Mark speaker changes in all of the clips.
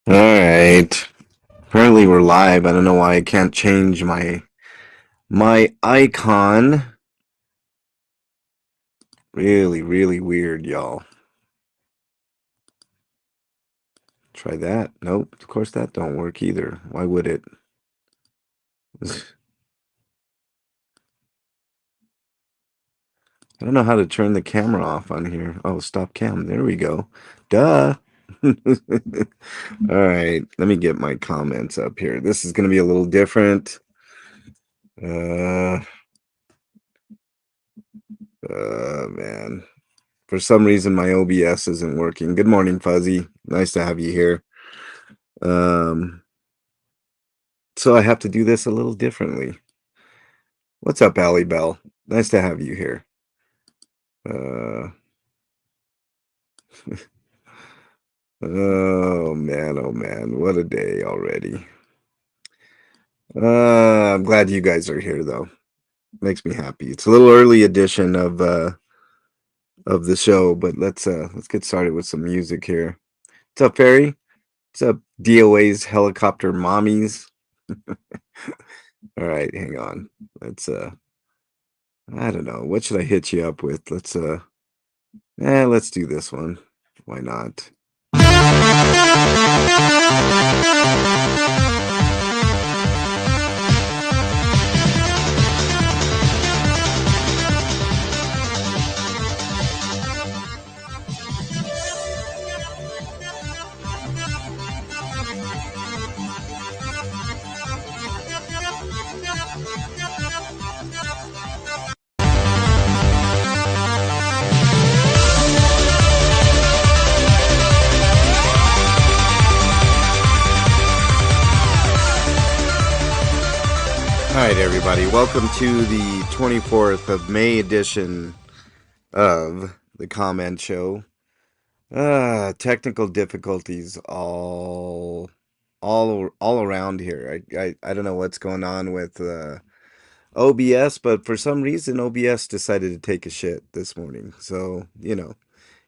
Speaker 1: All right. Apparently we're live. I don't know why I can't change my icon. Really, really weird, y'all. Try that. Nope. Of course that don't work either. Why would it? I don't know how to turn the camera off on here. Oh, stop cam. There we go. Duh. All right. Let me get my comments up here. This is going to be a little different. Uh, man. For some reason, my OBS isn't working. Good morning, Fuzzy. Nice to have you here. Um, so I have to do this a little differently. What's up, Allie Bell? Nice to have you here. Uh, oh man, what a day already. I'm glad you guys are here though. Makes me happy. It's a little early edition of the show, but let's get started with some music here. What's up, Ferry? What's up, DOA's helicopter mommies? All right, hang on. Let's I don't know. What should I hit you up with? Let's do this one. Why not? All right, everybody. Welcome to the 24th of May edition of the Comment Show. Technical difficulties all around here. I don't know what's going on with OBS, but for some reason OBS decided to take a shit this morning. So,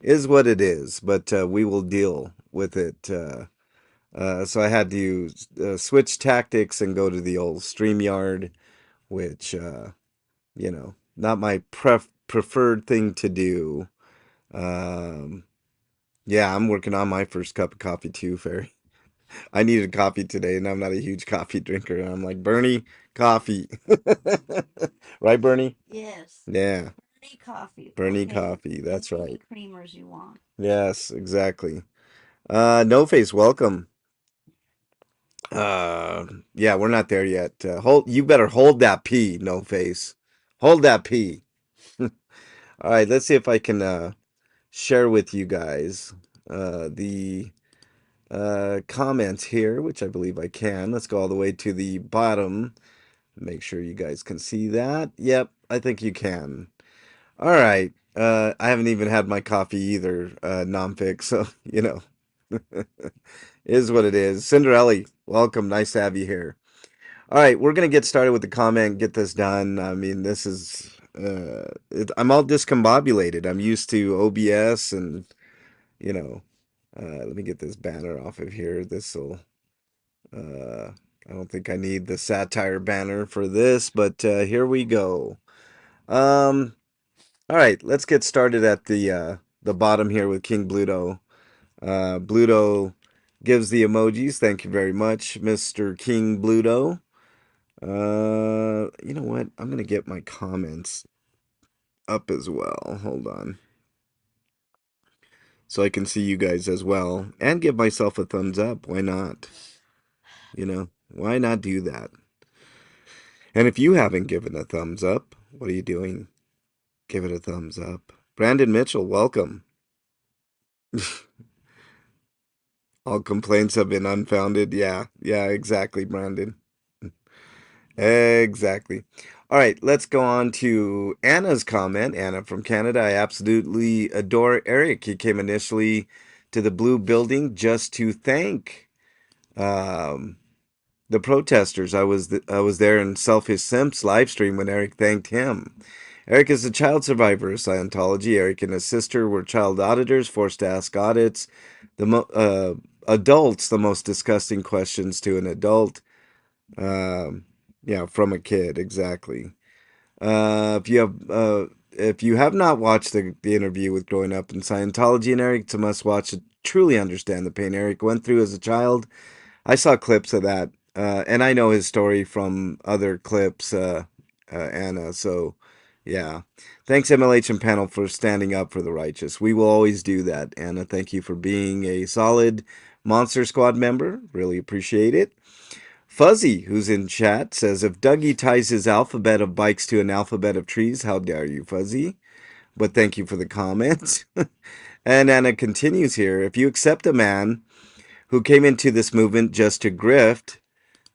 Speaker 1: is what it is, but we will deal with it. So I had to switch tactics and go to the old StreamYard, which, not my preferred thing to do. Um, yeah, I'm working on my first cup of coffee too, Ferry. I needed coffee today, and I'm not a huge coffee drinker. And I'm like, Bernie, coffee. Right, Bernie?
Speaker 2: Yes.
Speaker 1: Yeah,
Speaker 2: Bernie coffee.
Speaker 1: Bernie
Speaker 2: Okay.
Speaker 1: coffee. That's
Speaker 2: As many
Speaker 1: right.
Speaker 2: creamers you want.
Speaker 1: Yes, exactly. No face, welcome. Uh, yeah, we're not there yet. You better hold that P, no face. Hold that P. All right, let's see if I can share with you guys the comments here, which I believe I can. Let's go all the way to the bottom. Make sure you guys can see that. Yep, I think you can. All right. I haven't even had my coffee either, non-fix, so, is what it is. Cinderella, welcome. Nice to have you here. All right, we're going to get started with the comment, get this done. I mean, this is, I'm all discombobulated. I'm used to OBS and, you know, let me get this banner off of here. I don't think I need the satire banner for this, but here we go. Um, all right, let's get started at the bottom here with King Bluto. Bluto gives the emojis. Thank you very much, Mr. King Bluto. You know what? I'm gonna get my comments up as well. Hold on. So I can see you guys as well and give myself a thumbs up. Why not? Why not do that? And if you haven't given a thumbs up, what are you doing? Give it a thumbs up. Brandon Mitchell, welcome. All complaints have been unfounded. Yeah, exactly, Brandon. Exactly. All right, let's go on to Anna's comment. Anna from Canada. I absolutely adore Eric. He came initially to the Blue Building just to thank um, the protesters. I was there in Selfish Simp's live stream when Eric thanked him. Eric is a child survivor of Scientology. Eric and his sister were child auditors, forced to ask audits. The adults the most disgusting questions to an adult. Um, yeah, from a kid, exactly. If you have not watched the interview with Growing Up in Scientology and Eric, it's a must watch to truly understand the pain Eric went through as a child. I saw clips of that, and I know his story from other clips, Anna. So, yeah. Thanks, MLH and panel, for standing up for the righteous. We will always do that, Anna. Thank you for being a solid Monster Squad member. Really appreciate it. Fuzzy, who's in chat, says if Dougie ties his alphabet of bikes to an alphabet of trees, how dare you, Fuzzy? But thank you for the comment. And Anna continues here. If you accept a man who came into this movement just to grift,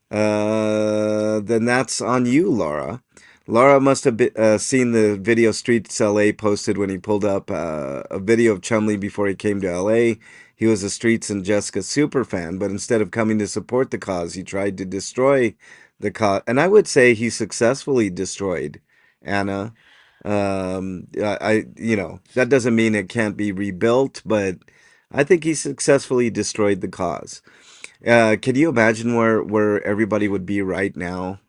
Speaker 1: then that's on you, Laura. Laura must have seen the video Streets LA posted when he pulled up a video of Chumley before he came to LA. He was a Streets and Jessica super fan, but instead of coming to support the cause, he tried to destroy the cause. And I would say he successfully destroyed Anna. That doesn't mean it can't be rebuilt, but I think he successfully destroyed the cause. Can you imagine where everybody would be right now?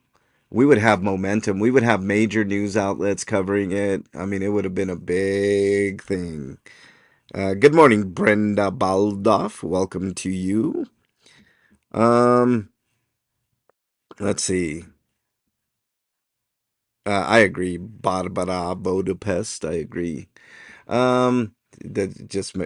Speaker 1: We would have momentum. We would have major news outlets covering it. I mean, it would have been a big thing. Good morning, Brenda Baldoff. Welcome to you. Um, let's see. I agree. Barbara Budapest. I agree. That just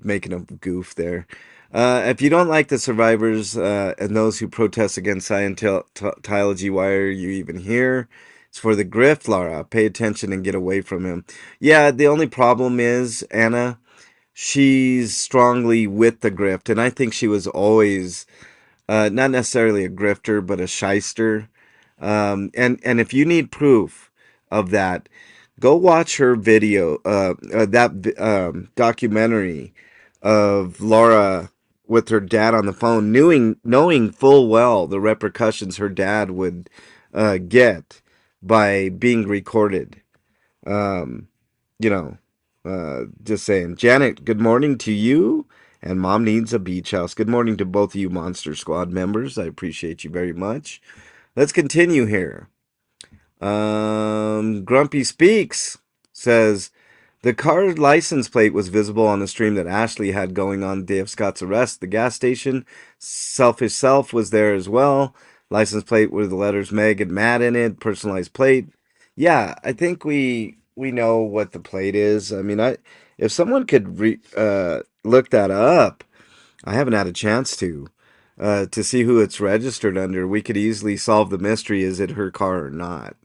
Speaker 1: making a goof there. If you don't like the survivors and those who protest against Scientology, why are you even here? It's for the grift, Laura. Pay attention and get away from him. Yeah, the only problem is, Anna, she's strongly with the grift, and I think she was always not necessarily a grifter, but a shyster. And if you need proof of that, go watch her video, that documentary of Laura with her dad on the phone, knowing full well the repercussions her dad would get by being recorded. Um, you know, just saying. Janet, good morning to you. And mom needs a beach house. Good morning to both of you Monster Squad members. I appreciate you very much. Let's continue here. Grumpy Speaks says the car license plate was visible on the stream that Ashley had going on the day of Scott's arrest. The gas station, Selfish Self, was there as well. License plate with the letters Meg and Matt in it. Personalized plate. Yeah, I think we know what the plate is. I mean, I if someone could look that up, I haven't had a chance to see who it's registered under. We could easily solve the mystery. Is it her car or not?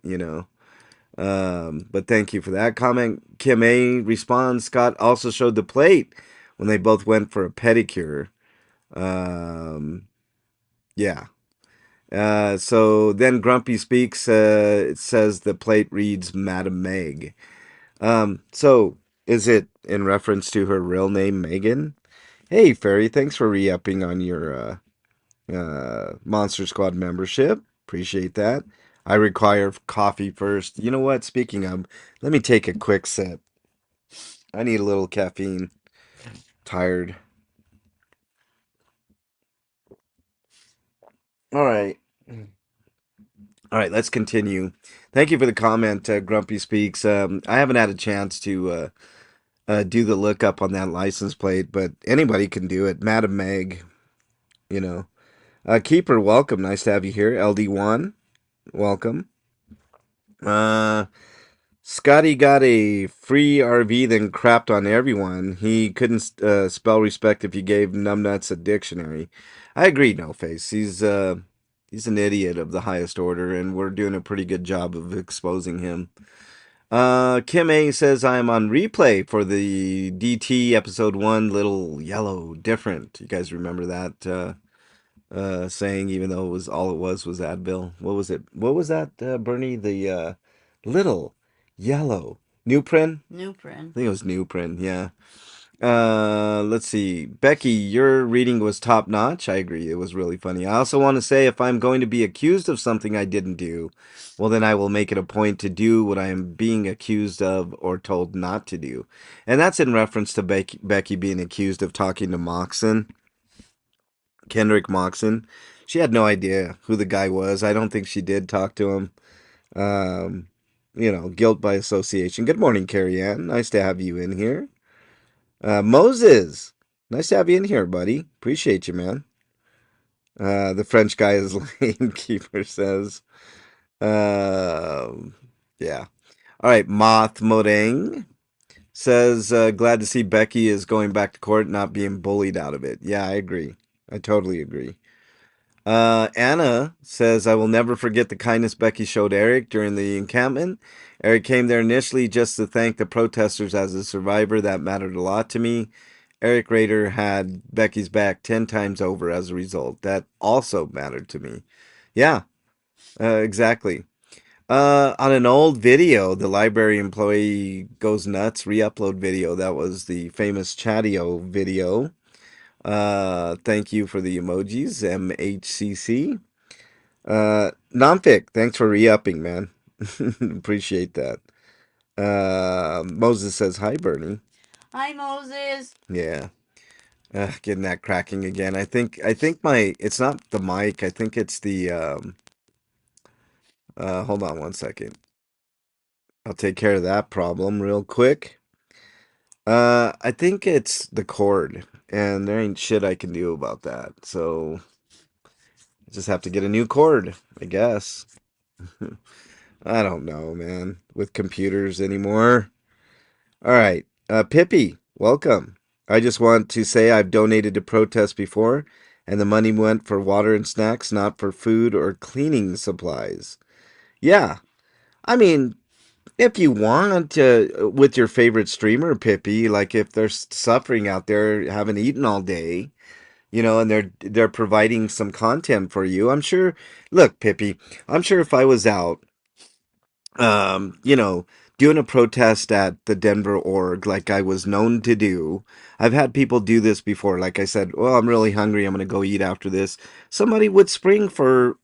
Speaker 1: But thank you for that comment. Kim A responds, Scott also showed the plate when they both went for a pedicure. Um, yeah. So then Grumpy Speaks, it says the plate reads Madam Meg. So is it in reference to her real name, Megan? Hey, Fairy, thanks for re-upping on your Monster Squad membership. Appreciate that. I require coffee first. You know what? Speaking of, let me take a quick sip. I need a little caffeine. Tired. All right. All right, let's continue. Thank you for the comment, Grumpy Speaks. I haven't had a chance to do the lookup on that license plate, but anybody can do it. Madam Meg, you know. Keeper, welcome. Nice to have you here. LD1, welcome. Uh, Scotty got a free RV, then crapped on everyone. He couldn't spell respect if you gave numbnuts a dictionary. I agree, No Face. He's an idiot of the highest order, and we're doing a pretty good job of exposing him. Kim A says I am on replay for the DT episode 1, Little Yellow Different. You guys remember that saying, even though it was Advil. What was it? What was that, Bernie? The little yellow Nuprin?
Speaker 2: Nuprin.
Speaker 1: I think it was Nuprin, yeah. Let's see. Becky, your reading was top notch. I agree. It was really funny. I also want to say if I'm going to be accused of something I didn't do, well, then I will make it a point to do what I am being accused of or told not to do. And that's in reference to Becky being accused of talking to Moxon. Kendrick Moxon. She had no idea who the guy was. I don't think she did talk to him. Um, guilt by association. Good morning, Carrie Ann. Nice to have you in here. Moses, nice to have you in here, buddy. Appreciate you, man. The French guy is lame, Keeper says. Um, yeah. All right, Moth Moreng says, glad to see Becky is going back to court, not being bullied out of it. Yeah, I agree. I totally agree. Anna says, I will never forget the kindness Becky showed Eric during the encampment. Eric came there initially just to thank the protesters as a survivor. That mattered a lot to me. Eric Rader had Becky's back 10 times over as a result. That also mattered to me. Yeah, exactly. On an old video, the library employee goes nuts re-upload video. That was the famous Chatio video. Thank you for the emojis, MHCC. Nonfic, thanks for re-upping, man. Appreciate that. Moses says hi, Bernie.
Speaker 2: Hi, Moses.
Speaker 1: Yeah, getting that cracking again. I think my it's not the mic. I think it's the hold on one second. I'll take care of that problem real quick. I think it's the cord, and there ain't shit I can do about that. So I just have to get a new cord, I guess. I don't know, man, with computers anymore. All right. Pippi, welcome. I just want to say I've donated to protests before, and the money went for water and snacks, not for food or cleaning supplies. Yeah. I mean, if you want to, with your favorite streamer, Pippi, like if they're suffering out there, haven't eaten all day, and they're providing some content for you, I'm sure. Look, Pippi, I'm sure if I was out um, you know, doing a protest at the Denver org like I was known to do. I've had people do this before. Like I said, well, I'm really hungry. I'm going to go eat after this. Somebody would spring for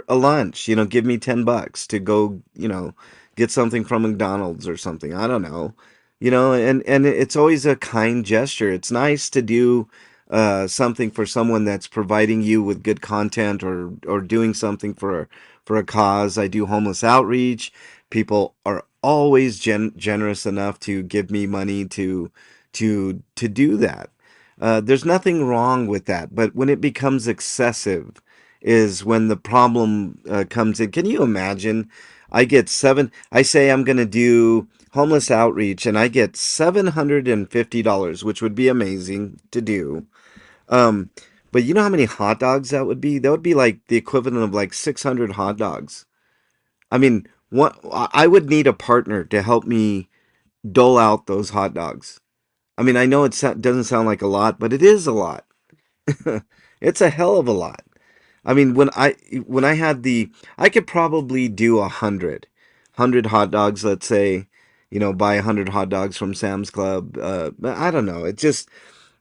Speaker 1: a lunch, give me $10 to go, get something from McDonald's or something. I don't know. And it's always a kind gesture. It's nice to do something for someone that's providing you with good content or doing something for a cause. I do homeless outreach. People are always generous enough to give me money to do that. There's nothing wrong with that, but when it becomes excessive is when the problem comes in. Can you imagine? I say I'm going to do homeless outreach and I get $750, which would be amazing to do. Um, but you know how many hot dogs that would be? That would be like the equivalent of like 600 hot dogs. I mean, what I would need a partner to help me dole out those hot dogs. I mean, I know doesn't sound like a lot, but it is a lot. It's a hell of a lot. I mean, when I had I could probably do 100 hot dogs. Let's say, buy 100 hot dogs from Sam's Club. But I don't know. It just,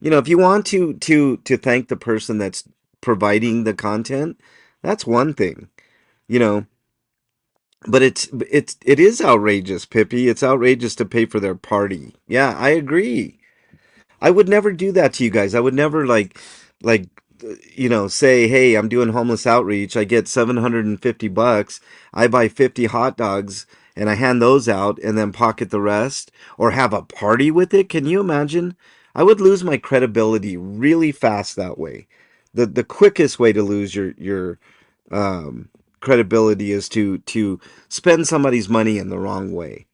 Speaker 1: if you want to thank the person that's providing the content, that's one thing. You know, But it is outrageous, Pippi. It's outrageous to pay for their party. Yeah, I agree. I would never do that to you guys. I would never like say, "Hey, I'm doing homeless outreach. I get $750. I buy 50 hot dogs and I hand those out and then pocket the rest or have a party with it." Can you imagine? I would lose my credibility really fast that way. The quickest way to lose your credibility is to spend somebody's money in the wrong way.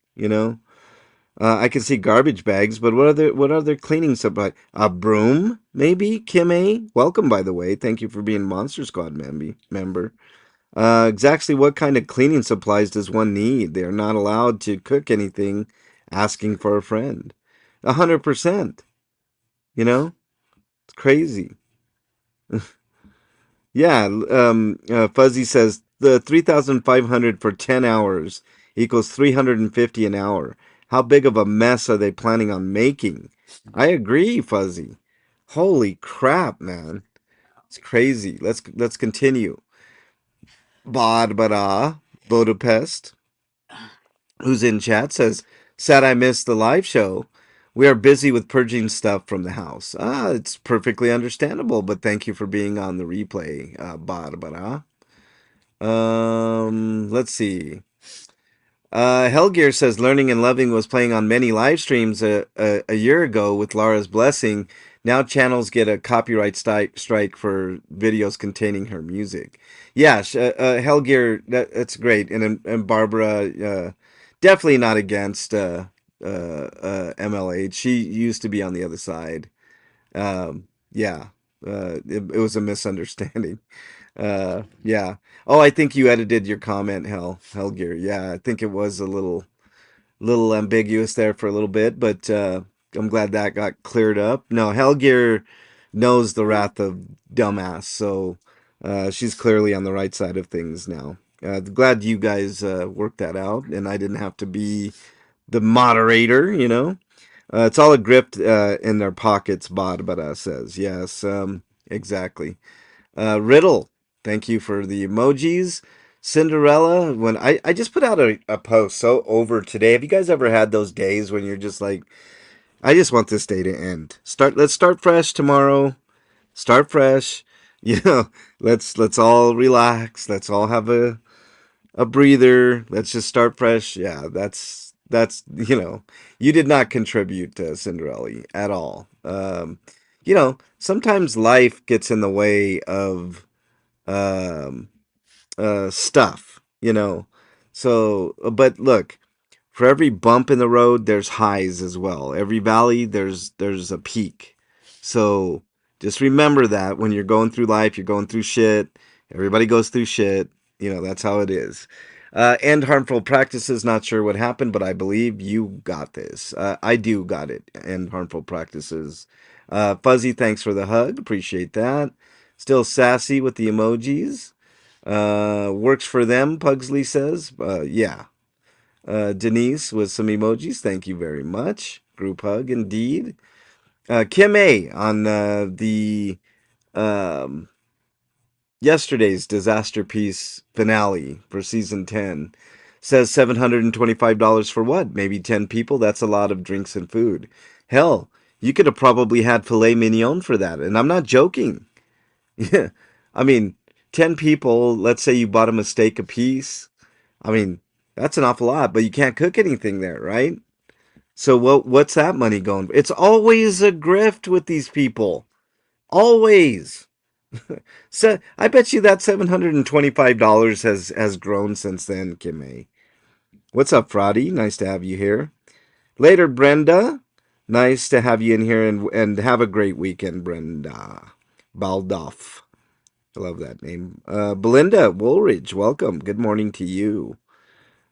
Speaker 1: I can see garbage bags, but what other cleaning supply? A broom, maybe? Kim A. Welcome, by the way. Thank you for being Monster Squad member. Exactly what kind of cleaning supplies does one need? They're not allowed to cook anything asking for a friend. 100%. It's crazy. Yeah, Fuzzy says the 3,500 for 10 hours equals 350 an hour. How big of a mess are they planning on making? I agree, Fuzzy. Holy crap, man. It's crazy. Let's continue. Barbara Budapest, who's in chat, says, sad I missed the live show. We are busy with purging stuff from the house. It's perfectly understandable, but thank you for being on the replay, Barbara. Let's see. Hellgear says Learning and Loving was playing on many live streams a year ago with Lara's blessing. Now channels get a copyright strike for videos containing her music. Yeah, Hellgear, that's great. And Barbara, definitely not against MLH. She used to be on the other side. Yeah, it was a misunderstanding. Yeah. Oh, I think you edited your comment, Hellgear. Yeah, I think it was a little ambiguous there for a little bit, but I'm glad that got cleared up. No, Hellgear knows the wrath of dumbass, so she's clearly on the right side of things now. Glad you guys worked that out, and I didn't have to be the moderator. It's all a grift in their pockets, Barbara says. Yes, exactly. Riddle, thank you for the emojis. Cinderella, when I just put out a post so over today. Have you guys ever had those days when you're just like, I just want this day to end. Let's start fresh tomorrow. Start fresh. You know, let's all relax. Let's all have a breather. Let's just start fresh. Yeah, that's you did not contribute to Cinderella at all. Sometimes life gets in the way of um, stuff, but look, for every bump in the road, there's highs as well. Every valley, there's a peak. So just remember that when you're going through life, you're going through shit. Everybody goes through shit. That's how it is. End harmful practices. Not sure what happened, but I believe you got this. I do got it. End harmful practices. Fuzzy, thanks for the hug. Appreciate that. Still sassy with the emojis. Works for them, Pugsley says. Yeah. Denise with some emojis. Thank you very much. Group hug indeed. Kim A on the um, yesterday's disaster piece finale for season 10 says $725 for what? Maybe 10 people? That's a lot of drinks and food. Hell, you could have probably had filet mignon for that. And I'm not joking. Yeah. I mean, 10 people, let's say you bought them a steak a piece. I mean, that's an awful lot, but you can't cook anything there, right? So what's that money going? It's always a grift with these people. Always. So I bet you that $725 has grown since then, Kim A. What's up, Frotty? Nice to have you here. Later, Brenda. Nice to have you in here and have a great weekend, Brenda. Baldoff. I love that name. Belinda Woolridge, welcome. Good morning to you.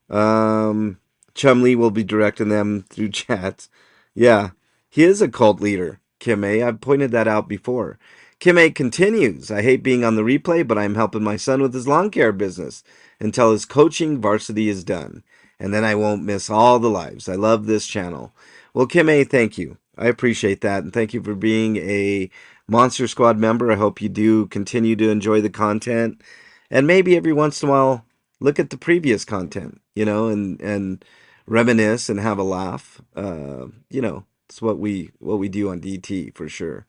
Speaker 1: Um, Chumley will be directing them through chats. Yeah, he is a cult leader, Kim A. I've pointed that out before. Kim A continues. I hate being on the replay, but I'm helping my son with his lawn care business until his coaching varsity is done. And then I won't miss all the lives. I love this channel. Well, Kim A, thank you. I appreciate that. And thank you for being a Monster Squad member. I hope you do continue to enjoy the content. And maybe every once in a while, look at the previous content, and reminisce and have a laugh. It's what we do on DT for sure.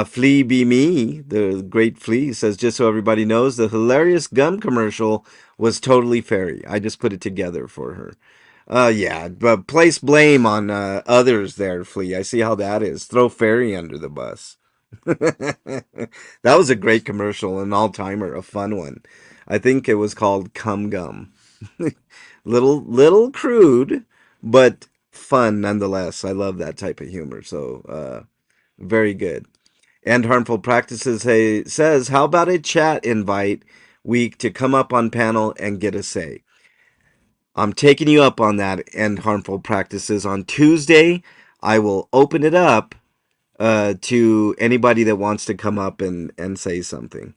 Speaker 1: Flea Be Me, the great Flea, says, just so everybody knows, the hilarious gum commercial was totally fairy. I just put it together for her. Yeah, but place blame on others there, Flea. I see how that is. Throw fairy under the bus. That was a great commercial, an all-timer, a fun one. I think it was called Cum Gum. Little crude, but fun nonetheless. I love that type of humor. So very good. And harmful practices says, how about a chat invite week to come up on panel and get a say? I'm taking you up on that. And harmful practices on Tuesday. I will open it up to anybody that wants to come up and say something.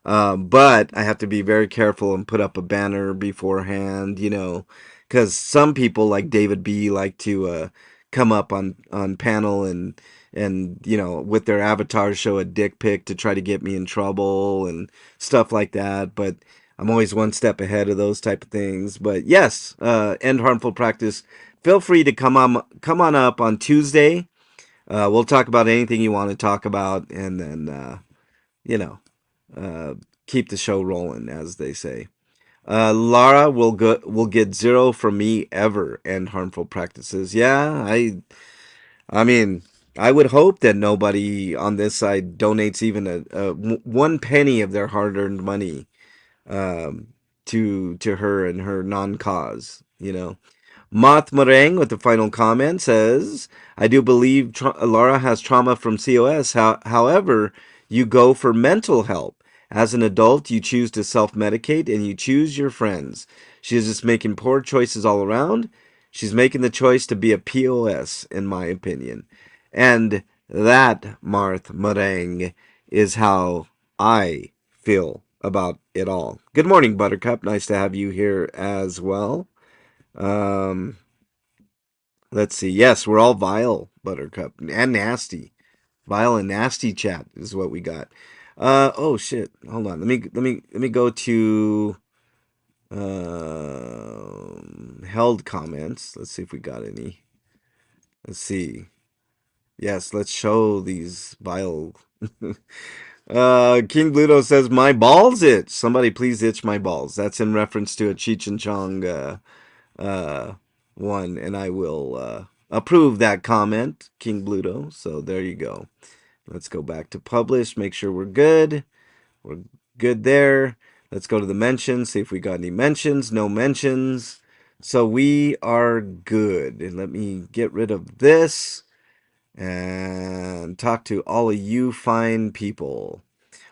Speaker 1: But I have to be very careful and put up a banner beforehand, because some people like David B like to come up on panel and with their avatar show a dick pic to try to get me in trouble and stuff like that. But I'm always one step ahead of those type of things. But yes, end harmful practice feel free to come on up on Tuesday. We'll talk about anything you want to talk about, and then you know, uh, keep the show rolling, as they say. Lara will get zero from me ever and harmful practices. Yeah, I mean, I would hope that nobody on this side donates even one penny of their hard-earned money um, to her and her non-cause. Moth Meringue with the final comment says, I do believe Laura has trauma from COS. However, you go for mental help. As an adult, you choose to self medicate and you choose your friends. She is just making poor choices all around. She's making the choice to be a POS, in my opinion. And that, Marth Meringue, is how I feel about it all. Good morning, Buttercup. Nice to have you here as well. Um, let's see. Yes, we're all vile, Buttercup, and nasty. Vile and nasty chat is what we got. Oh shit. Hold on. Let me go to held comments. Let's see if we got any. Let's see. Yes, let's show these vile. King Bluto says my balls itch. Somebody please itch my balls. That's in reference to a Cheech and Chong uh, one, and I will approve that comment, King Bluto. So there you go. Let's go back to publish, make sure we're good. We're good there. Let's go to the mentions, see if we got any mentions. No mentions. So we are good. And let me get rid of this and talk to all of you fine people.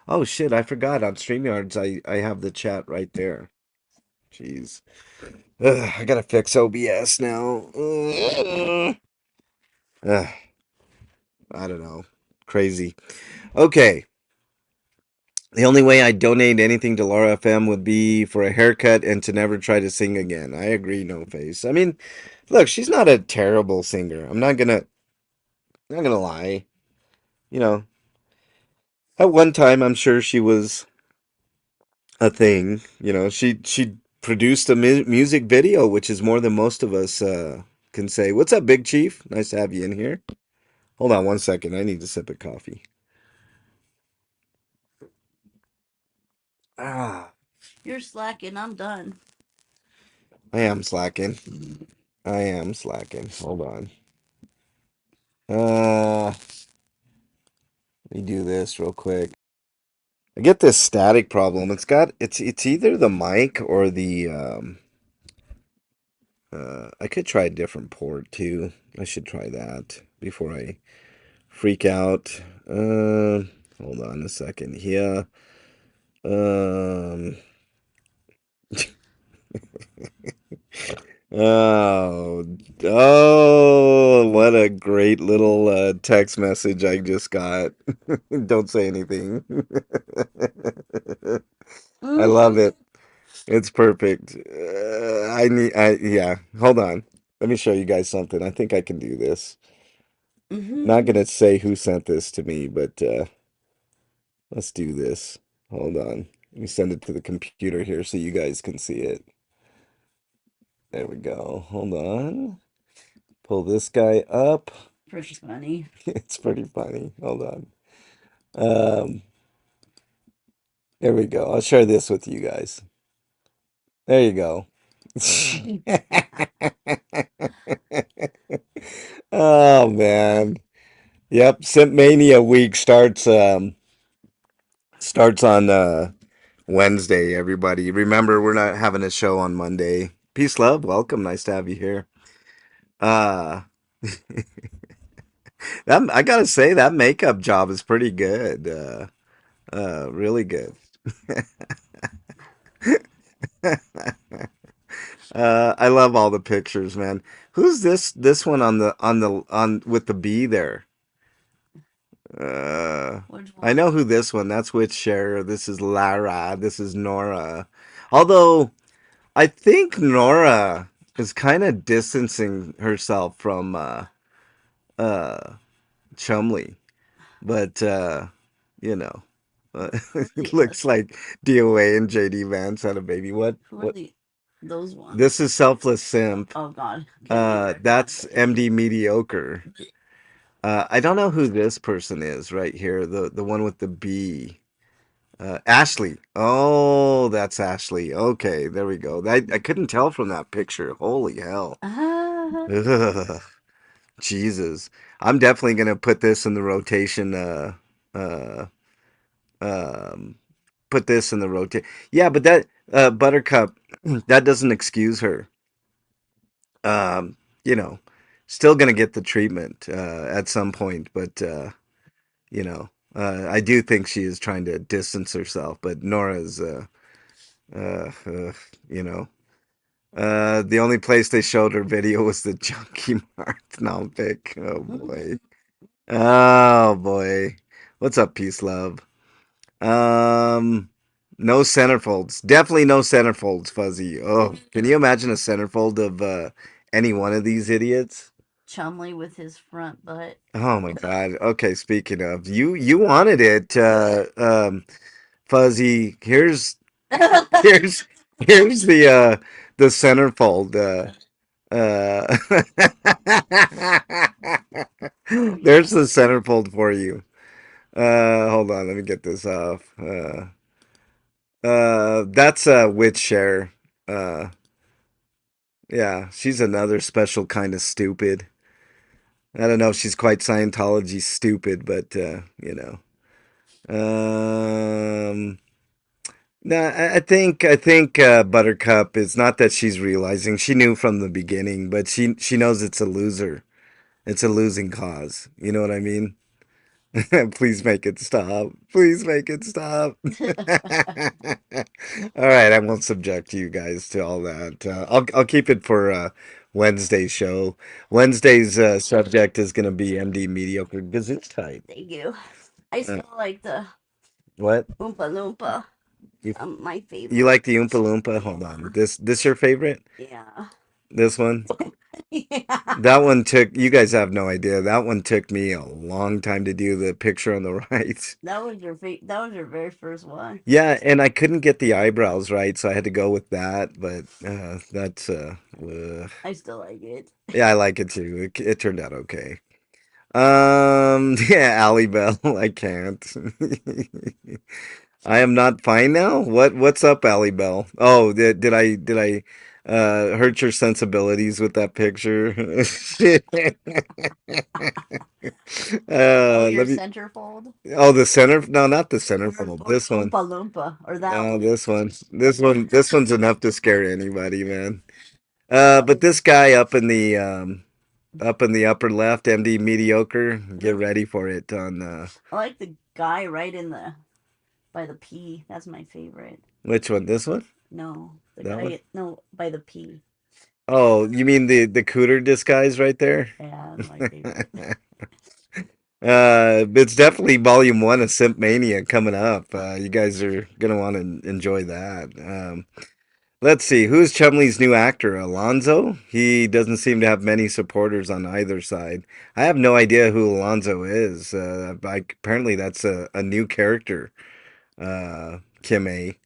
Speaker 1: Oh shit, I forgot on StreamYards I have the chat right there. Jeez. I gotta fix OBS now. Ugh, I don't know. Crazy. Okay. The only way I'd donate anything to Laura FM would be for a haircut and to never try to sing again. I agree, No Face. I mean, look, she's not a terrible singer. I'm not gonna lie. You know, at one time I'm sure she was a thing. She produced a music video, which is more than most of us can say. What's up, Big Chief? Nice to have you in here. Hold on one second. I need a sip of coffee. Ah,
Speaker 2: You're slacking. I'm done.
Speaker 1: I am slacking. I am slacking. Hold on. Let me do this real quick. I get this static problem. It's either the mic or the I could try a different port too. I should try that before I freak out. Hold on a second here. Um, oh, oh, what a great little text message I just got. Don't say anything. I love
Speaker 2: Mm-hmm.
Speaker 1: it. It's perfect. Yeah. Hold on. Let me show you guys something. I think I can do this. Not
Speaker 2: Mm-hmm.
Speaker 1: gonna say who sent this to me, but let's do this. Hold on. Let me send it to the computer here so you guys can see it. There we go. Hold on. Pull this guy up.
Speaker 2: Pretty funny.
Speaker 1: It's pretty funny. Hold on. Um, there we go. I'll share this with you guys. There you go. Oh man. Yep, Simp Mania week starts on Wednesday, everybody. Remember, we're not having a show on Monday. Peace, love, welcome. Nice to have you here. Uh that I gotta say that makeup job is pretty good. Really good. I love all the pictures, man. Who's this one on with the bee there? Uh,
Speaker 2: Which
Speaker 1: I
Speaker 2: one?
Speaker 1: know who this one. That's with Cher. This is Lara. This is Nora. Although I think Nora is kind of distancing herself from uh Chumley, but you know,
Speaker 2: Who are
Speaker 1: it
Speaker 2: the
Speaker 1: looks like DOA and JD Vance had a baby. What?
Speaker 2: who are
Speaker 1: What?
Speaker 2: the those ones.
Speaker 1: This is Selfless Simp.
Speaker 2: Oh God, can't be very
Speaker 1: That's
Speaker 2: positive.
Speaker 1: MD Mediocre. I don't know who this person is right here. The one with the B. Ashley. Oh, that's Ashley. Okay, there we go. I couldn't tell from that picture. Holy hell.
Speaker 2: Ah,
Speaker 1: Ugh, Jesus. I'm definitely gonna put this in the rotation. Uh, um, put this in the rotation. Yeah, but that Buttercup, that doesn't excuse her. Um, you know, still gonna get the treatment at some point, but you know, I do think she is trying to distance herself. But Nora's, uh, uh, you know, the only place they showed her video was the Junkie Mart now pic. Oh boy. Oh boy. What's up, peace love? Um, no centerfolds. Definitely no centerfolds, Fuzzy. Oh, can you imagine a centerfold of any one of these idiots?
Speaker 2: Chumley with his front butt.
Speaker 1: Oh my God. Okay, speaking of, you wanted it, Fuzzy. Here's here's the centerfold. Uh, there's the centerfold for you. Hold on, let me get this off. That's Witch Share. Uh, yeah, she's another special kind of stupid. I don't know if she's quite Scientology stupid, but you know. No, I think Buttercup is not that she's realizing she knew from the beginning, but she knows it's a loser. It's a losing cause. You know what I mean? Please make it stop. Please make it stop. All right, I won't subject you guys to all that. I'll keep it for Wednesday's show. Wednesday's subject is going to be MD mediocre Gesundheit.
Speaker 2: Thank you. I
Speaker 1: Uh,
Speaker 2: still like the
Speaker 1: what?
Speaker 2: Oompa Loompa.
Speaker 1: You
Speaker 2: My
Speaker 1: you
Speaker 2: favorite.
Speaker 1: like the Oompa Loompa? Hold on. This your favorite?
Speaker 2: Yeah.
Speaker 1: This one?
Speaker 2: Yeah.
Speaker 1: That one took you guys have no idea. That one took me a long time to do the picture on the right.
Speaker 2: That was your very first one.
Speaker 1: Yeah, and I couldn't get the eyebrows right, so I had to go with that. But that's
Speaker 2: I still like it.
Speaker 1: yeah, I like it too. It turned out okay. Yeah, Allie Bell, I can't. I am not fine now. What's up, Allie Bell? Oh, did I hurt your sensibilities with that picture?
Speaker 2: Oh, your
Speaker 1: Let me.
Speaker 2: centerfold?
Speaker 1: Oh, the center. No, not the
Speaker 2: Or,
Speaker 1: centerfold.
Speaker 2: or
Speaker 1: This one.
Speaker 2: Oompa Loompa. Or that
Speaker 1: No,
Speaker 2: one.
Speaker 1: this one. This one's enough to scare anybody, man. But this guy up in the upper left, MD mediocre. Get ready for it on
Speaker 2: I like the guy right in the by the P. That's my favorite.
Speaker 1: which one? This one?
Speaker 2: No, the
Speaker 1: That one?
Speaker 2: guy. No, by the P.
Speaker 1: Oh, you mean the cooter disguise right there?
Speaker 2: Yeah, that's my favorite.
Speaker 1: It's definitely volume one of Simp Mania coming up. You guys are gonna want to enjoy that. Let's see, who's Chumley's new actor? Alonzo? He doesn't seem to have many supporters on either side. I have no idea who Alonzo is. Apparently that's a new character. Kim A.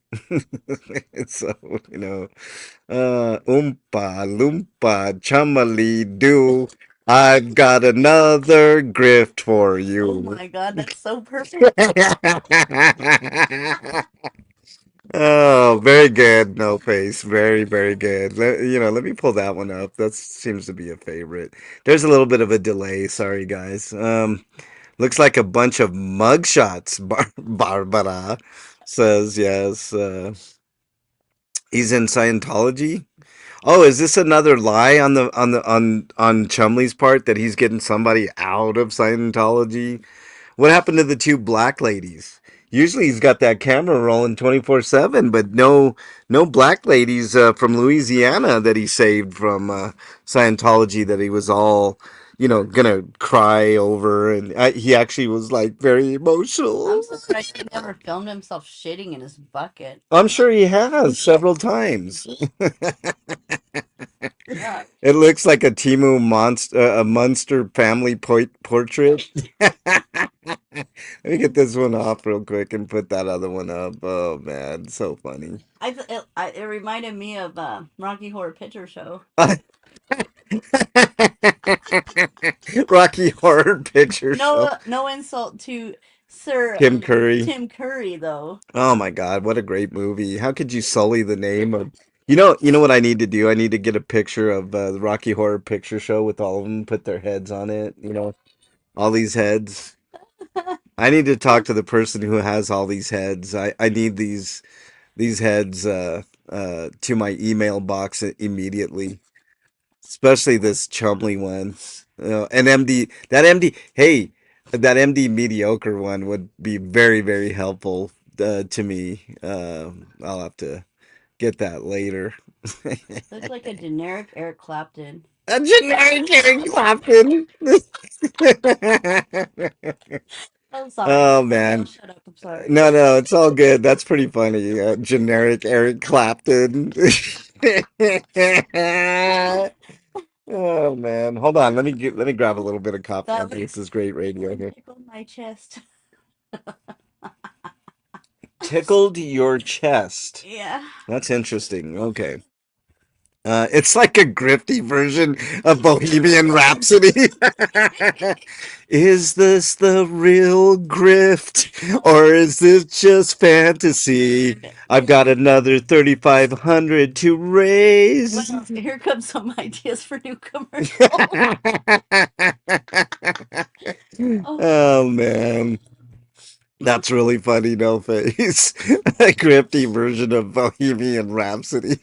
Speaker 1: So, you know, Oompa Loompa Chumley Doo. I've got another grift for
Speaker 2: Oh
Speaker 1: you.
Speaker 2: my God, that's so perfect.
Speaker 1: Oh, very good. No face. Very, very good. Let me pull that one up. That seems to be a favorite. There's a little bit of a delay. Sorry, guys. Looks like a bunch of mugshots. Barbara says yes. He's in Scientology. Oh, is this another lie on on Chumley's part that he's getting somebody out of Scientology? What happened to the two black ladies? Usually he's got that camera rolling 24/7, but no black ladies from Louisiana that he saved from Scientology that he was all, gonna cry over, and he actually was like very
Speaker 2: I'm
Speaker 1: emotional.
Speaker 2: surprised he never filmed himself shitting in his bucket.
Speaker 1: I'm sure he has several times.
Speaker 2: Yeah.
Speaker 1: It looks like a Timu monster, a monster family portrait. Let me get this one off real quick and put that other one up. Oh man, so funny.
Speaker 2: It reminded me of Rocky Horror Picture Show.
Speaker 1: Rocky Horror Picture Show.
Speaker 2: No insult to Sir
Speaker 1: Tim Curry.
Speaker 2: Tim Curry though.
Speaker 1: Oh my God, what a great movie. How could you sully the name of you know what I need to do? I need to get a picture of the Rocky Horror Picture Show with all of them, put their heads on it, all these heads. I need to talk to the person who has all these heads. I need these heads to my email box immediately, especially this Chumley one. And MD, that MD, hey, that MD mediocre one would be very, very helpful to me. I'll have to get that later.
Speaker 2: Looks like a generic Eric Clapton.
Speaker 1: A generic Eric Clapton.
Speaker 2: I'm sorry.
Speaker 1: Oh
Speaker 2: Okay, I'll
Speaker 1: man.
Speaker 2: shut up. I'm sorry.
Speaker 1: No, no, it's all good. That's pretty funny. Generic Eric Clapton. Oh man, hold on. Let me grab a little bit of coffee
Speaker 2: That
Speaker 1: after this is great radio here.
Speaker 2: tickled my chest.
Speaker 1: Tickled your chest.
Speaker 2: Yeah.
Speaker 1: That's interesting. Okay. It's like a grifty version of Bohemian Rhapsody. Is this the real grift, or is this just fantasy? I've got another 3,500 to raise.
Speaker 2: Well, here comes some ideas for new commercials. Oh,
Speaker 1: Oh man. That's really funny, no face. A grifty version of Bohemian Rhapsody.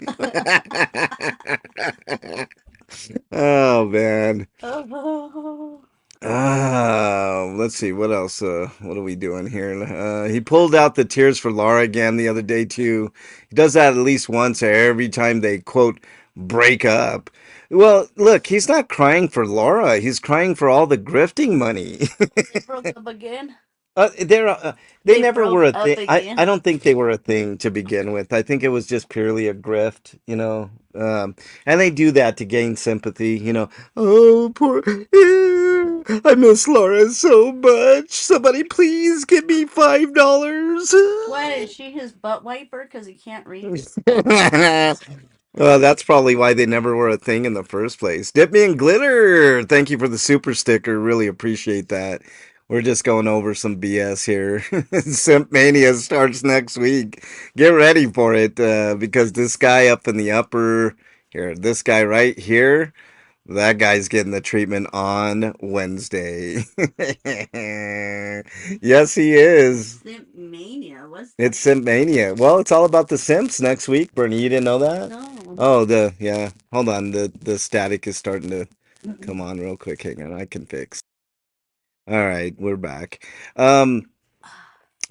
Speaker 1: Oh man.
Speaker 2: oh.
Speaker 1: Let's see what else. What are we doing here? He pulled out the Tears for Laura again the other day too. He does that at least once every time they quote break up. Well, look, he's not crying for Laura. He's crying for all the grifting money.
Speaker 2: They broke up again.
Speaker 1: They
Speaker 2: They
Speaker 1: never were
Speaker 2: broke
Speaker 1: a
Speaker 2: up
Speaker 1: thing. I
Speaker 2: again.
Speaker 1: don't think they were a thing to begin with. I think it was just purely a grift, and they do that to gain sympathy. Oh, poor, I miss Laura so much. Somebody please give me $5.
Speaker 2: What is she his butt wiper because he can't reach?
Speaker 1: Well, that's probably why they never were a thing in the first place. Dip me in glitter. Thank you for the super sticker. Really appreciate that. We're just going over some BS here. Simp Mania starts next week. Get ready for it because this guy up in the upper here, this guy right here, that guy's getting the treatment on Wednesday. Yes, he is.
Speaker 2: Simp Mania. What's
Speaker 1: It's
Speaker 2: that?
Speaker 1: Simp Mania. Well, it's all about the Simps next week, Bernie. You didn't know that?
Speaker 2: No.
Speaker 1: Oh, yeah. Hold on. The static is starting to come on real quick. Hang on, I can fix. All right, we're back. Um,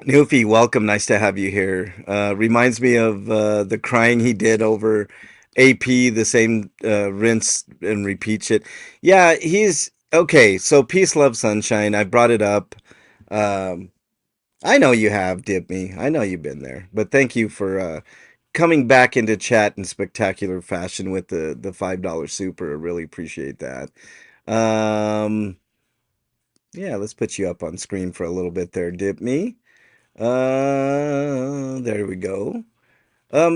Speaker 1: Newfie, welcome. Nice to have you here. Reminds me of the crying he did over AP, the same rinse and repeat shit. Yeah, he's okay. So peace, love, sunshine. I brought it up. Um, I know you have, Dip Me. I know you've been there. But thank you for coming back into chat in spectacular fashion with the $5 super. I really appreciate that. Um, yeah, let's put you up on screen for a little bit there, Dip Me. There we go.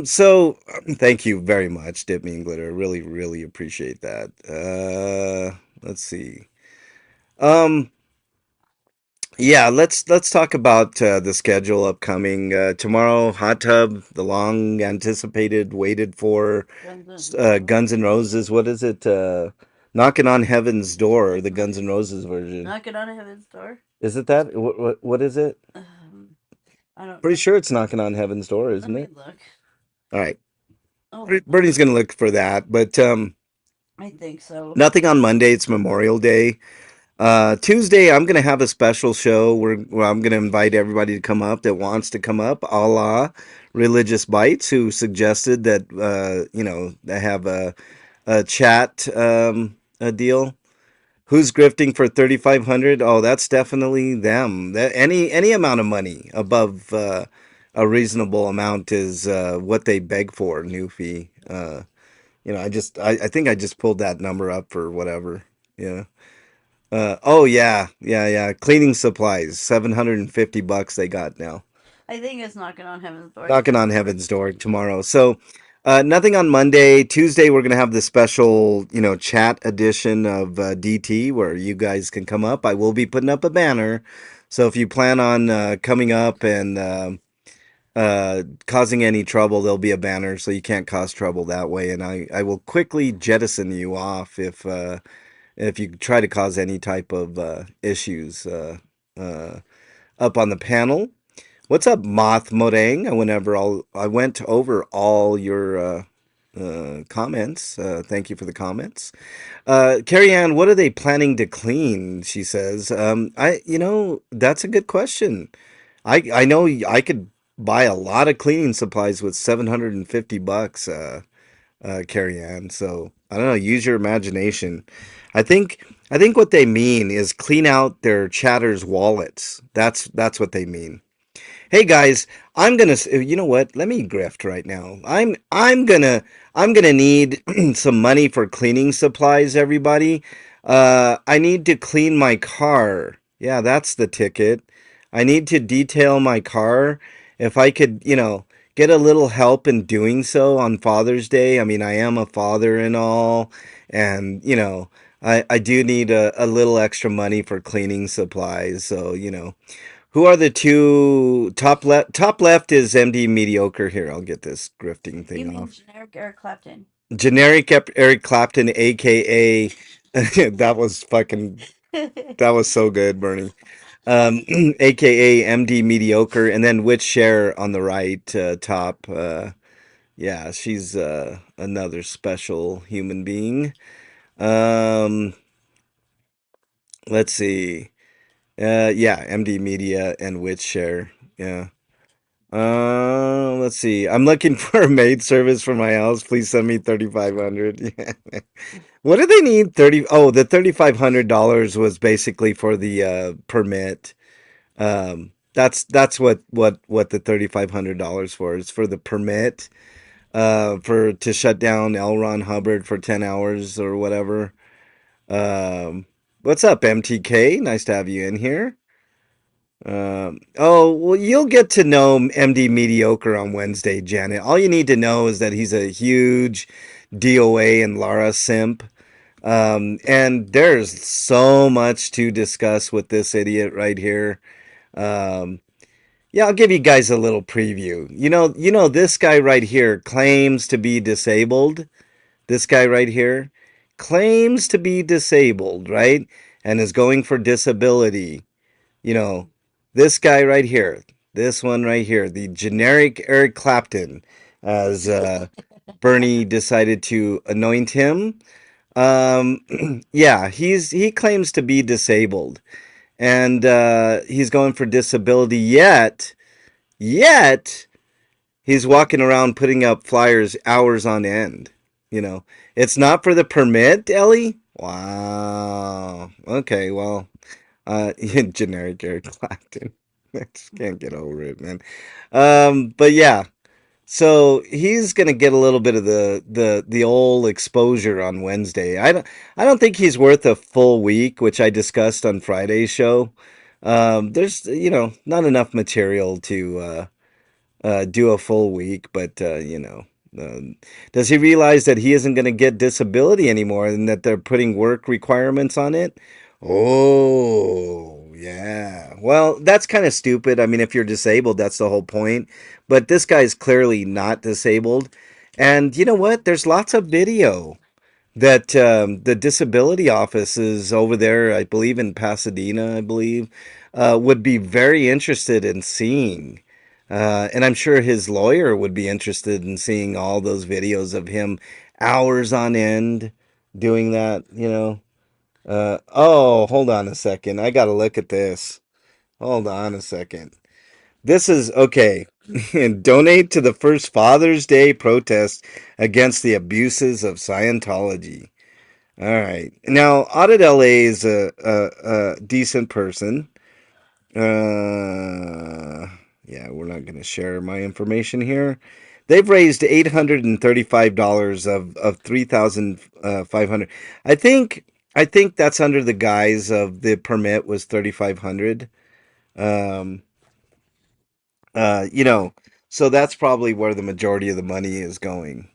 Speaker 1: So thank you very much, Dip Me and Glitter. Really, really appreciate that. Let's see. Um, Yeah, let's talk about the schedule upcoming tomorrow. Hot Tub, the long anticipated, waited for Guns N' Roses. What is it? Knocking on Heaven's Door, the Guns N' Roses version.
Speaker 2: Knock it on heaven's door.
Speaker 1: Is it that? What is it?
Speaker 2: I don't
Speaker 1: Pretty
Speaker 2: know.
Speaker 1: sure it's Knocking on Heaven's Door,
Speaker 2: Let
Speaker 1: isn't
Speaker 2: me
Speaker 1: it?
Speaker 2: look.
Speaker 1: All right,
Speaker 2: Oh,
Speaker 1: Bernie's gonna look for that. But
Speaker 2: I think so.
Speaker 1: nothing on Monday. It's Memorial Day. Tuesday, I'm gonna have a special show where I'm gonna invite everybody to come up that wants to come up, a la Religious Bites, who suggested that they have a chat a deal. Who's grifting for 3,500? Oh, that's definitely them. That any amount of money above a reasonable amount is what they beg for. New fee. I think I just pulled that number up for whatever. Yeah. Oh yeah, yeah, yeah. Cleaning supplies, $750 they got now.
Speaker 2: I think it's knocking on heaven's door
Speaker 1: Knocking
Speaker 2: tomorrow.
Speaker 1: on heaven's door tomorrow. So, nothing on Monday. Tuesday, we're gonna have the special, chat edition of DT where you guys can come up. I will be putting up a banner. So if you plan on coming up and causing any trouble, there'll be a banner so you can't cause trouble that way. And I will quickly jettison you off if you try to cause any type of issues uh, up on the panel. What's up, Moth Morang? I went over all your comments. Thank you for the comments. Carrie Ann, what are they planning to clean? She says. That's a good question. I know I could buy a lot of cleaning supplies with $750. Carrie Ann. So I don't know. Use your imagination. I think I think what they mean is clean out their chatters wallets. That's what they mean. Hey guys, you know what? Let me grift right now. I'm gonna need some money for cleaning supplies, everybody. I need to clean my car. Yeah, that's the ticket. I need to detail my car. If I could, get a little help in doing so on Father's Day. I mean, I am a father and all, and I do need a little extra money for cleaning supplies. So, who are the two top left? Top left is MD Mediocre. Here, I'll get this grifting
Speaker 2: You
Speaker 1: thing
Speaker 2: mean
Speaker 1: off.
Speaker 2: generic Eric Clapton?
Speaker 1: Generic Eric Clapton, aka that was fucking that was so good, Bernie. AKA MD Mediocre, and then Witch Share on the right top. Yeah, she's another special human being. Um, let's see. Yeah, MD Media and Witch Share. Yeah. Let's see. I'm looking for a maid service for my house. Please send me 3,500. Yeah. What do they need? 30. Oh, the $3,500 was basically for the permit. That's what the $3,500 for is for the permit. For to shut down L. Ron Hubbard for 10 hours or whatever. What's up, MTK? Nice to have you in here. Oh, well, you'll get to know MD Mediocre on Wednesday, Janet. All you need to know is that he's a huge DOA and Lara simp. And there's so much to discuss with this idiot right here. Um, yeah, I'll give you guys a little preview. This guy right here claims to be disabled. This guy right here claims to be disabled, right? And is going for disability. You know, this guy right here, this one right here, the generic Eric Clapton, as Bernie decided to anoint him. Yeah, he claims to be disabled, and he's going for disability. Yet he's walking around putting up flyers hours on end. You know, it's not for the permit, Ellie. Wow. Okay, well, generic Eric Clapton. I just can't get over it, man. But yeah, so he's gonna get a little bit of the old exposure on Wednesday. I don't think he's worth a full week, which I discussed on Friday's show. There's not enough material to do a full week, but does he realize that he isn't going to get disability anymore and that they're putting work requirements on it? Oh, yeah. Well, that's kind of stupid. I mean, if you're disabled, that's the whole point. But this guy's clearly not disabled. And you know what? There's lots of video that the disability offices over there, I believe in Pasadena, I believe, would be very interested in seeing. And I'm sure his lawyer would be interested in seeing all those videos of him hours on end doing that. Oh, hold on a second. I got to look at this. Hold on a second. This is okay. Donate to the first Father's Day protest against the abuses of Scientology. All right. Now, Audit LA is a decent person. Yeah, we're not going to share my information here. They've raised $835 of 3,500. I think. I think that's under the guise of the permit was 3,500. Um, you know, so that's probably where the majority of the money is going.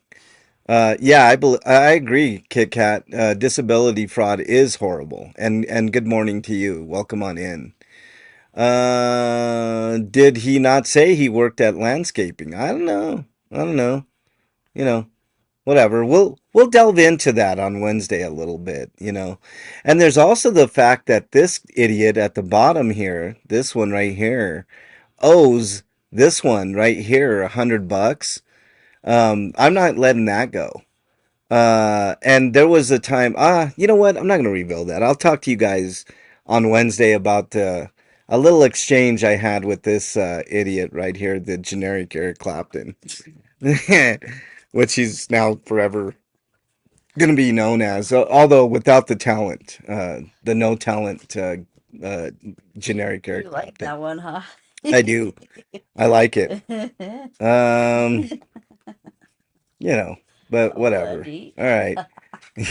Speaker 1: Yeah, I agree, Kit Kat. Disability fraud is horrible. And good morning to you. Welcome on in. Did he not say he worked at landscaping? I don't know. I don't know. You know, whatever. We'll delve into that on Wednesday a little bit, And there's also the fact that this idiot at the bottom here, this one right here, owes this one right here $100. I'm not letting that go. And there was a time, you know what? I'm not going to reveal that. I'll talk to you guys on Wednesday about a little exchange I had with this idiot right here, the generic Eric Clapton, which he's now forever going to be known as, although without the talent, the no talent uh, generic
Speaker 2: You
Speaker 1: Eric
Speaker 2: like
Speaker 1: Clapton.
Speaker 2: that one, huh?
Speaker 1: I do. I like it. Um, but whatever.
Speaker 2: Already.
Speaker 1: All right.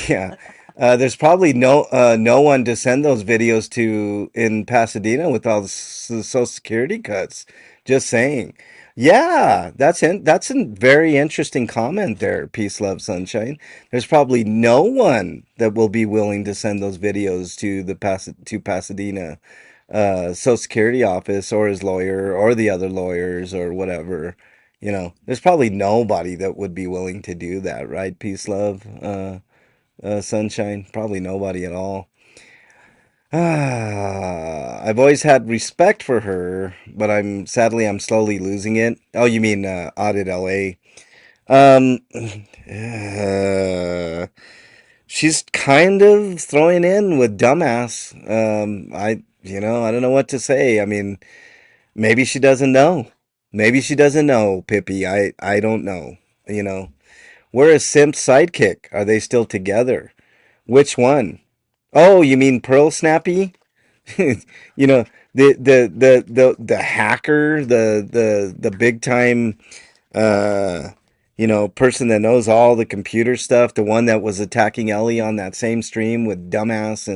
Speaker 1: Yeah. There's probably no one to send those videos to in Pasadena with all the Social Security cuts. Just saying. Yeah, that's a very interesting comment there, Peace, Love, Sunshine. There's probably no one that will be willing to send those videos to to Pasadena Social Security office or his lawyer or the other lawyers or whatever. There's probably nobody that would be willing to do that, right? Peace, love, sunshine. Probably nobody at all. I've always had respect for her, but I'm slowly losing it. Oh, you mean Audit LA? Um, uh, she's kind of throwing in with dumbass. I don't know what to say. I mean, maybe she doesn't know. Maybe she doesn't know, Pippi. I don't know. You know, where is Simp's sidekick? Are they still together? Which one? Oh, you mean Pearl Snappy? you know, the hacker, the big time person that knows all the computer stuff, the one that was attacking Ellie on that same stream with dumbass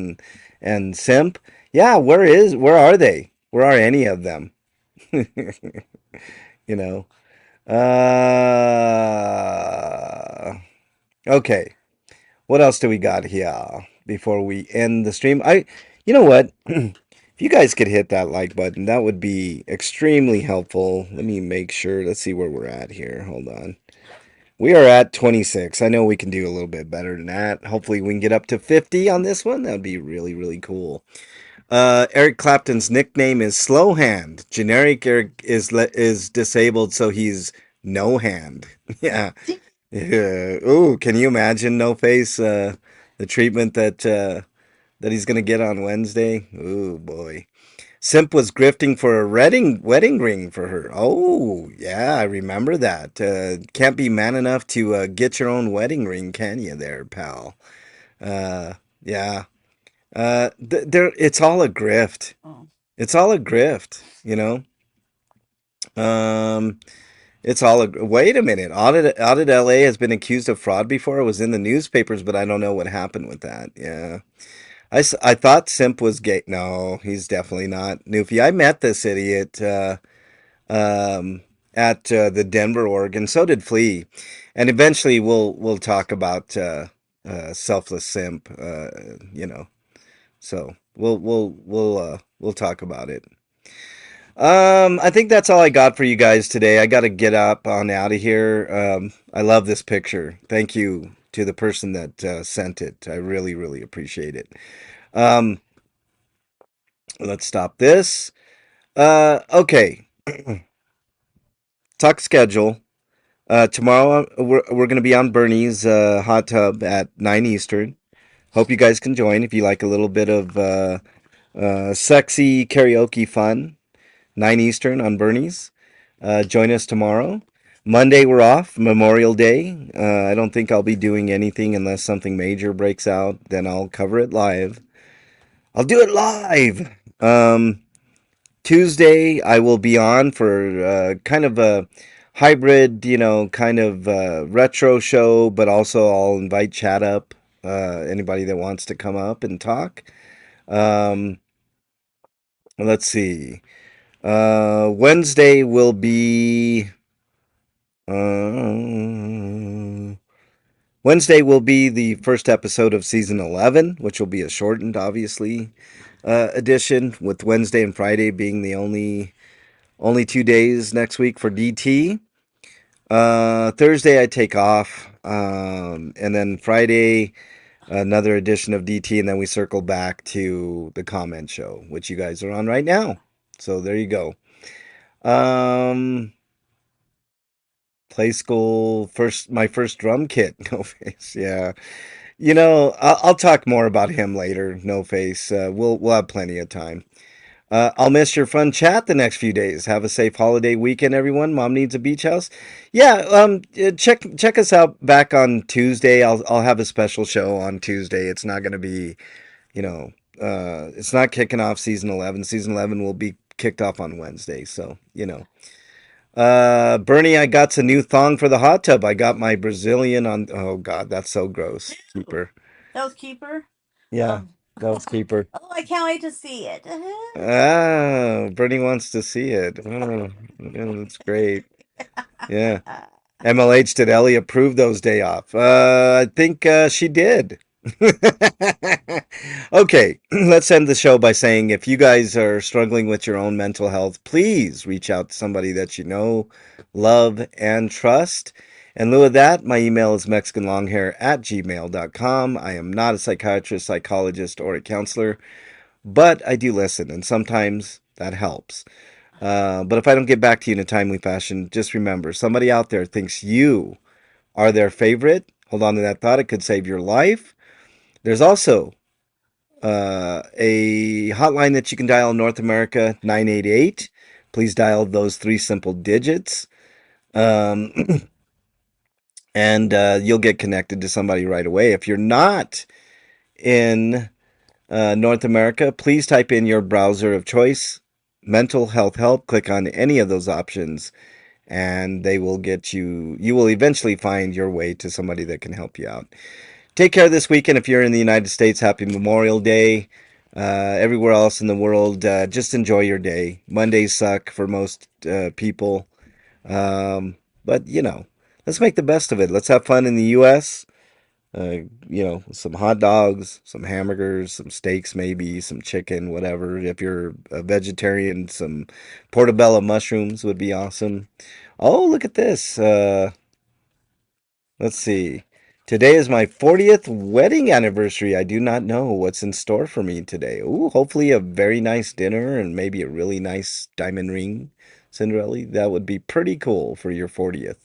Speaker 1: and Simp. Yeah, where are they? Where are any of them? you know. Uh okay. What else do we got here before we end the stream? You know what? If you guys could hit that like button, that would be extremely helpful. Let me make sure. Let's see where we're at here. Hold on. We are at 26. I know we can do a little bit better than that. Hopefully, we can get up to 50 on this one. That would be really, really cool. Eric Clapton's nickname is Slow Hand. Generic Eric is disabled, so he's No Hand. Yeah. Yeah. Ooh, can you imagine No Face? The treatment that he's gonna get on Wednesday. Ooh boy. Simp was grifting for a wedding ring for her. Oh yeah, I remember that. Can't be man enough to get your own wedding ring, can you, there, pal? Uh, yeah. There, it's all a grift.
Speaker 2: Oh.
Speaker 1: It's all a grift. You know. Um, It's all a wait a minute. Audit LA has been accused of fraud before. It was in the newspapers, but I don't know what happened with that. Yeah. I thought Simp was gay. No, he's definitely not. Newfie, I met this idiot um, at the Denver, Oregon. So did Flea, and eventually we'll talk about selfless Simp. So we'll talk about it. I think that's all I got for you guys today. I got to get up on out of here. I love this picture. Thank you to the person that sent it. I really, really appreciate it. Um, let's stop this. Okay. Talk schedule. Tomorrow we're going to be on Bernie's hot tub at 9 Eastern. Hope you guys can join if you like a little bit of sexy karaoke fun. 9 Eastern on Bernie's. Join us tomorrow. Monday, we're off, Memorial Day. I don't think I'll be doing anything unless something major breaks out. Then I'll cover it live. I'll do it live. Tuesday, I will be on for kind of a hybrid, kind of retro show, but also I'll invite chat up. Anybody that wants to come up and talk. Um, let's see. Wednesday will be. Uh, Wednesday will be the first episode of season 11, which will be a shortened, obviously, edition, with Wednesday and Friday being the only 2 days next week for DT. Thursday I take off, and then Friday another edition of DT, and then we circle back to the comment show, which you guys are on right now. So there you go. Um, Play school first, my first drum kit. No face, yeah. I'll talk more about him later. No face. We'll have plenty of time. I'll miss your fun chat the next few days. Have a safe holiday weekend, everyone. Mom needs a beach house. Yeah, check us out back on Tuesday. I'll have a special show on Tuesday. It's not going to be, you know, it's not kicking off season 11. Season 11 will be kicked off on Wednesday. So Bernie, I got a new thong for the hot tub. I got my Brazilian on. Oh God, that's so gross.
Speaker 2: Ooh,
Speaker 1: Keeper.
Speaker 2: that was Keeper.
Speaker 1: Yeah,
Speaker 2: Um,
Speaker 1: that was keeper.
Speaker 2: oh, I can't wait to see it.
Speaker 1: Ah, Bernie wants to see it. Oh, yeah, that's great. Yeah. MLH, did Ellie approve those day off? I think she did. Okay, let's end the show by saying if you guys are struggling with your own mental health, please reach out to somebody that you know, love, and trust. In lieu of that, my email is mexicanlonghair@gmail.com. I am not a psychiatrist, psychologist, or a counselor, but I do listen, and sometimes that helps. But if I don't get back to you in a timely fashion, just remember somebody out there thinks you are their favorite. Hold on to that thought, it could save your life. There's also a hotline that you can dial in North America, 988. Please dial those three simple digits. Um, and you'll get connected to somebody right away. If you're not in North America, please type in your browser of choice, mental health help. Click on any of those options, and they will get you. You will eventually find your way to somebody that can help you out. Take care this weekend. If you're in the United States, happy Memorial Day. Everywhere else in the world, just enjoy your day. Mondays suck for most people, um, but let's make the best of it. Let's have fun in the U.S. Some hot dogs, some hamburgers, some steaks, maybe some chicken, whatever. If you're a vegetarian, some portobello mushrooms would be awesome. Oh, look at this. Let's see. Today is my 40th wedding anniversary. I do not know what's in store for me today. Ooh, hopefully a very nice dinner and maybe a really nice diamond ring, Cinderella. That would be pretty cool for your 40th.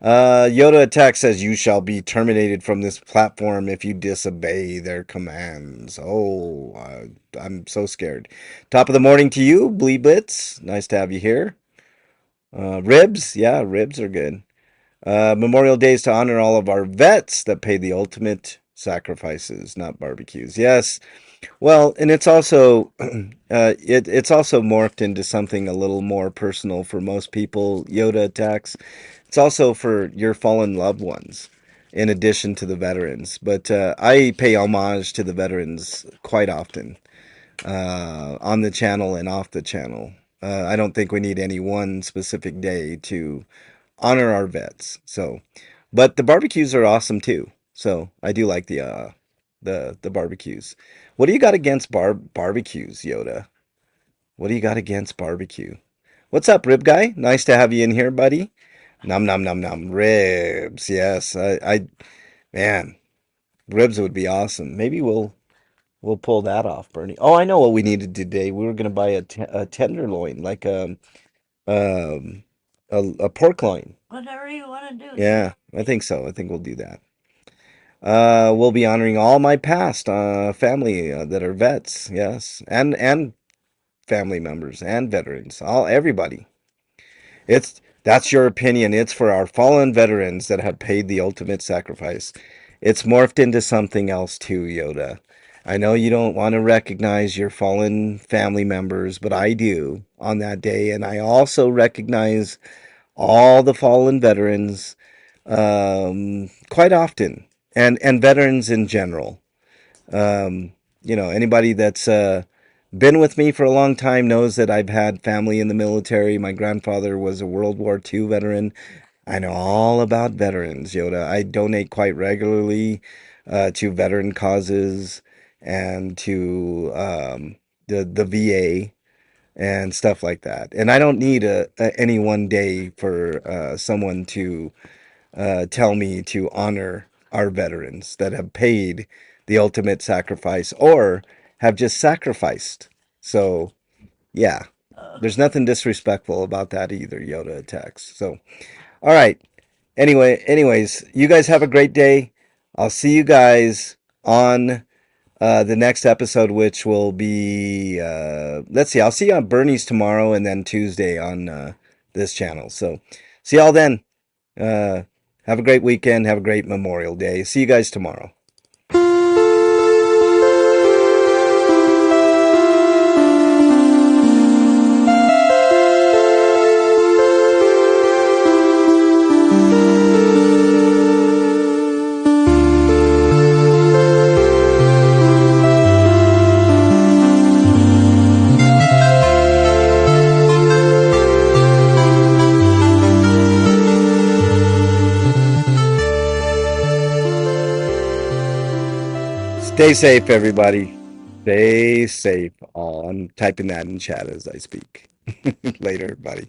Speaker 1: Yoda Attack says you shall be terminated from this platform if you disobey their commands. Oh, I'm so scared. Top of the morning to you, Bleeblitz. Nice to have you here. Ribs, yeah, ribs are good. Memorial Day is to honor all of our vets that paid the ultimate sacrifices, not barbecues. Yes, well, and it's also it's also morphed into something a little more personal for most people. Yoda Attacks. It's also for your fallen loved ones, in addition to the veterans. But I pay homage to the veterans quite often on the channel and off the channel. I don't think we need any one specific day to honor our vets. So, but the barbecues are awesome too. So I do like the barbecues. What do you got against barbecues, Yoda? What do you got against barbecue? What's up, Rib Guy? Nice to have you in here, buddy. Nom nom nom nom ribs. Yes, I man, ribs would be awesome. Maybe we'll pull that off, Bernie. Oh, I know what we needed today. We were gonna buy a tenderloin, like um a pork loin.
Speaker 2: Whatever you want to do, dude.
Speaker 1: Yeah, I think so. I think we'll do that. We'll be honoring all my past family that are vets, yes, and family members and veterans, all everybody. It's that's your opinion. It's for our fallen veterans that have paid the ultimate sacrifice. It's morphed into something else too, Yoda. I know you don't want to recognize your fallen family members, but I do on that day, and I also recognize all the fallen veterans quite often. and veterans in general. Anybody that's been with me for a long time knows that I've had family in the military. My grandfather was a World War II veteran. I know all about veterans, Yoda. I donate quite regularly to veteran causes and to the VA and stuff like that. And I don't need any one day for someone to tell me to honor our veterans that have paid the ultimate sacrifice or have just sacrificed. So, yeah,
Speaker 2: Uh,
Speaker 1: there's nothing disrespectful about that either, Yoda attacks. So, all right. Anyways, you guys have a great day. I'll see you guys on the next episode, which will be, let's see, I'll see you on Bernie's tomorrow and then Tuesday on this channel. So, see y'all then. Uh, have a great weekend. Have a great Memorial Day. See you guys tomorrow. Stay safe, everybody. Stay safe. Oh, I'm typing that in chat as I speak. Later, everybody.